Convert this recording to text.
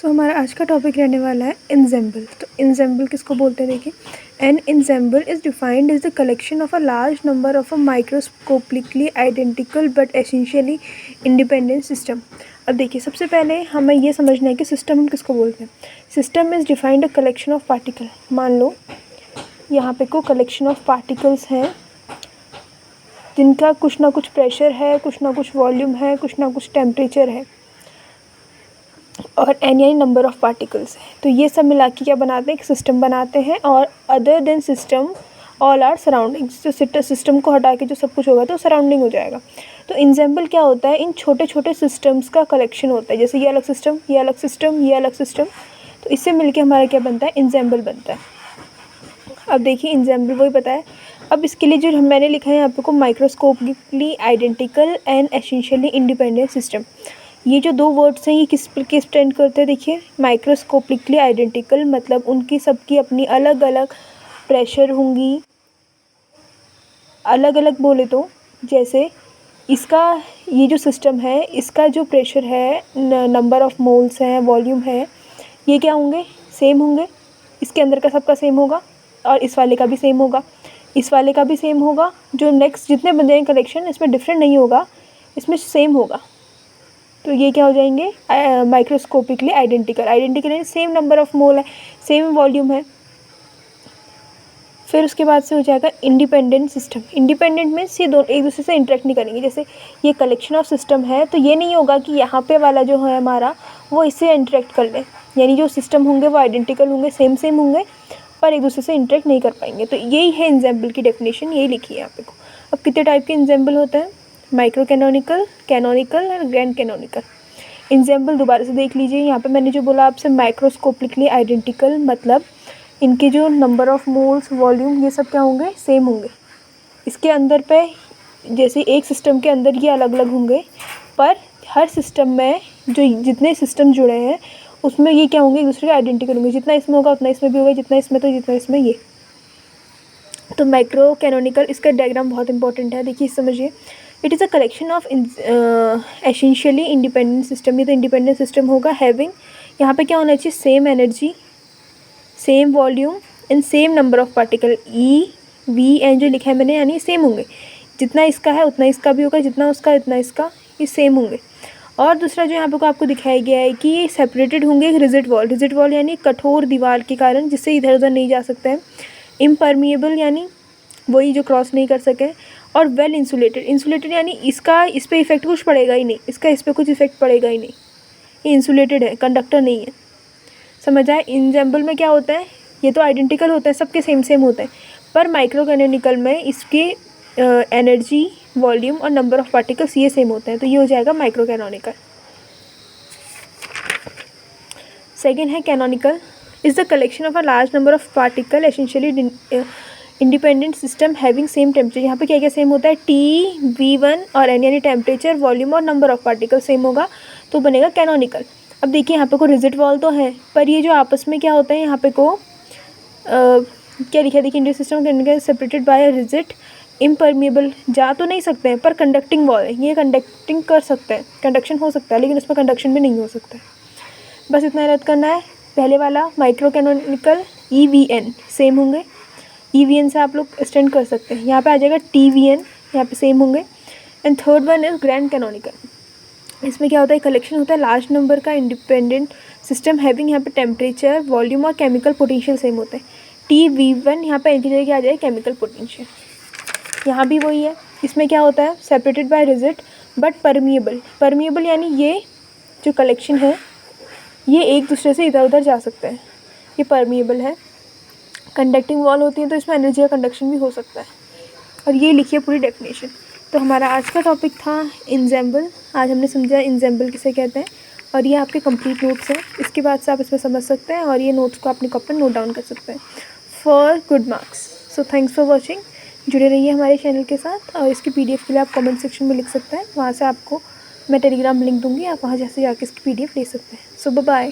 हमारा आज का टॉपिक रहने वाला है ensemble। तो ensemble किसको बोलते हैं देखिए। An ensemble is defined as the collection of a large number of a microscopically identical but essentially independent system। अब देखिए सबसे पहले हमें ये समझना है कि सिस्टम हम किसको बोलते हैं। System is defined a collection of particle. मान लो यहाँ पे कोई कलेक्शन ऑफ पार्टिकल्स हैं जिनका कुछ ना कुछ प्रेशर है, कुछ ना कुछ वॉल्यूम है, कुछ ना कुछ टेम्परेचर है और एन यानी नंबर ऑफ़ पार्टिकल्स है। तो ये सब मिला के क्या बनाते हैं, एक सिस्टम बनाते हैं। और other than system all are surrounding. जो सिस्टम को हटा के जो सब कुछ होगा तो सराउंडिंग हो जाएगा। तो इंसेम्बल क्या होता है, इन छोटे छोटे सिस्टम्स का कलेक्शन होता है। जैसे ये अलग सिस्टम, ये अलग सिस्टम, ये अलग सिस्टम, तो इससे मिलके हमारा क्या बनता है, इंसेम्बल बनता है। अब देखिए इंसेम्बल वही पता है। अब इसके लिए जो मैंने लिखा है यहाँ पे को microscopically identical and essentially independent system. ये जो दो वर्ड्स हैं ये किस स्टैंड करते हैं देखिए। माइक्रोस्कोपिकली आइडेंटिकल मतलब उनकी सबकी अपनी अलग अलग प्रेशर होंगी, अलग अलग बोले तो जैसे इसका ये जो सिस्टम है इसका जो प्रेशर है, नंबर ऑफ़ मोल्स हैं, वॉल्यूम है, ये क्या होंगे, सेम होंगे। इसके अंदर का सबका सेम होगा और इस वाले का भी सेम होगा, इस वाले का भी सेम होगा। जो नेक्स्ट जितने बंदे हैं कलेक्शन इसमें डिफरेंट नहीं होगा, इसमें सेम होगा। तो ये क्या हो जाएंगे, माइक्रोस्कोपिकली आइडेंटिकल। आइडेंटिकल यानी सेम नंबर ऑफ़ मोल है, सेम वॉल्यूम है। फिर उसके बाद से हो जाएगा इंडिपेंडेंट सिस्टम। इंडिपेंडेंट मीन्स ये दोनों एक दूसरे से इंटरेक्ट नहीं करेंगे। जैसे ये कलेक्शन ऑफ सिस्टम है तो ये नहीं होगा कि यहाँ पे वाला जो है हमारा वो इससे इंटरेक्ट कर ले। यानी जो सिस्टम होंगे वो आइडेंटिकल होंगे, सेम होंगे, पर एक दूसरे से इंटरेक्ट नहीं कर पाएंगे। तो यही है इंसेम्बल की डेफिनेशन, यही लिखी है यहाँ पे को। अब कितने टाइप के इंसेम्बल होते हैं, माइक्रो कैनोनिकल, कैनोनिकल और ग्रैंड कैनोनिकल। इंसेम्बल दोबारा से देख लीजिए। यहाँ पे मैंने जो बोला आपसे माइक्रोस्कोपिकली आइडेंटिकल मतलब इनके जो नंबर ऑफ़ मोल्स, वॉल्यूम, ये सब क्या होंगे, सेम होंगे। इसके अंदर पे जैसे एक सिस्टम के अंदर ये अलग अलग होंगे, पर हर सिस्टम में जो जितने सिस्टम जुड़े हैं उसमें ये क्या होंगे, एक दूसरे के आइडेंटिकल होंगे। जितना इसमें होगा उतना इसमें भी होगा, जितना इसमें तो जितना इसमें ये। तो माइक्रो कैनोनिकल, इसका डायग्राम बहुत इंपॉर्टेंट है, देखिए समझिए। It is a collection of essentially independent system. ये तो इंडिपेंडेंट सिस्टम होगा हैविंग, यहाँ पे क्या होना चाहिए, same energy, same volume and same number of particle. E V N जो लिखा है मैंने यानी सेम होंगे। जितना इसका है उतना इसका भी होगा, जितना उसका इतना इसका, ये सेम होंगे। और दूसरा जो यहाँ पे को आपको दिखाया गया है कि ये सेपरेटेड होंगे एक रिजिड वॉल। रिजिड वॉल यानी कठोर दीवार के कारण जिससे इधर उधर नहीं जा सकते हैं। इम्परमिएबल यानी वही जो क्रॉस नहीं कर सके। और वेल इंसुलेटेड, इंसुलेटेड यानी इसका इस पर इफेक्ट कुछ पड़ेगा ही नहीं, इसका इस पर कुछ इफेक्ट पड़ेगा ही नहीं, ये इंसुलेटेड है, कंडक्टर नहीं है। समझ आए। इंसेम्बल में क्या होता है, ये तो आइडेंटिकल होता है, सबके सेम होते हैं, पर माइक्रो कैनोनिकल में इसके एनर्जी, वॉल्यूम और नंबर ऑफ़ पार्टिकल्स ये सेम होते हैं। तो ये हो जाएगा माइक्रो कैनोनिकल। सेकेंड है canonical, is the collection of a large number of particle essentially independent system having same temperature. यहाँ पे क्या क्या सेम होता है, T, V1 और N यानी टेम्परेचर, वॉल्यूम और नंबर ऑफ़ पार्टिकल सेम होगा तो बनेगा कैनोनिकल। अब देखिए यहाँ पे को रिजिड वॉल तो है, पर ये जो आपस में क्या होता है यहाँ पे को क्या लिखा है देखिए, Indian system separated by rigid impermeable, जा तो नहीं सकते हैं पर कंडक्टिंग वॉल है, ये कंडक्टिंग कर सकते हैं, कंडक्शन हो सकता है, लेकिन उसमें कंडक्शन भी नहीं हो सकता है। बस इतना याद करना है। पहले वाला माइक्रो कैनोनिकल EVN सेम होंगे, EVN से आप लोग एक्सटेंड कर सकते हैं, यहाँ पे आ जाएगा TVN, यहाँ पे सेम होंगे। And third one is grand canonical. इसमें क्या होता है, कलेक्शन होता है लार्ज नंबर का इंडिपेंडेंट सिस्टम हैविंग, यहाँ पे टेम्परेचर, वॉल्यूम और केमिकल पोटेंशियल सेम होते हैं। TV1 यहाँ पे इनकी जगह क्या आ जाए, केमिकल पोटेंशियल। यहाँ भी वही है। इसमें क्या होता है, separated by rigid but permeable. Permeable यानी ये जो कलेक्शन है ये एक दूसरे से इधर उधर जा सकते हैं, ये परमिएबल है। कंडक्टिंग वॉल होती है तो इसमें एनर्जी का कंडक्शन भी हो सकता है। और ये लिखिए पूरी डेफिनेशन। तो हमारा आज का टॉपिक था इंसेम्बल। आज हमने समझा इंसेम्बल किसे कहते हैं और ये आपके कंप्लीट नोट्स हैं। इसके बाद से आप इसमें समझ सकते हैं और ये नोट्स को अपने कॉपी पर नोट डाउन कर सकते हैं for good marks. So thanks for watching. जुड़े रहिए हमारे चैनल के साथ और इसकी PDF के लिए आप कमेंट सेक्शन में लिख सकते हैं, वहाँ से आपको मैं टेलीग्राम लिंक दूँगी, आप वहाँ जैसे जाके इसकी PDF ले सकते हैं। सो बाय।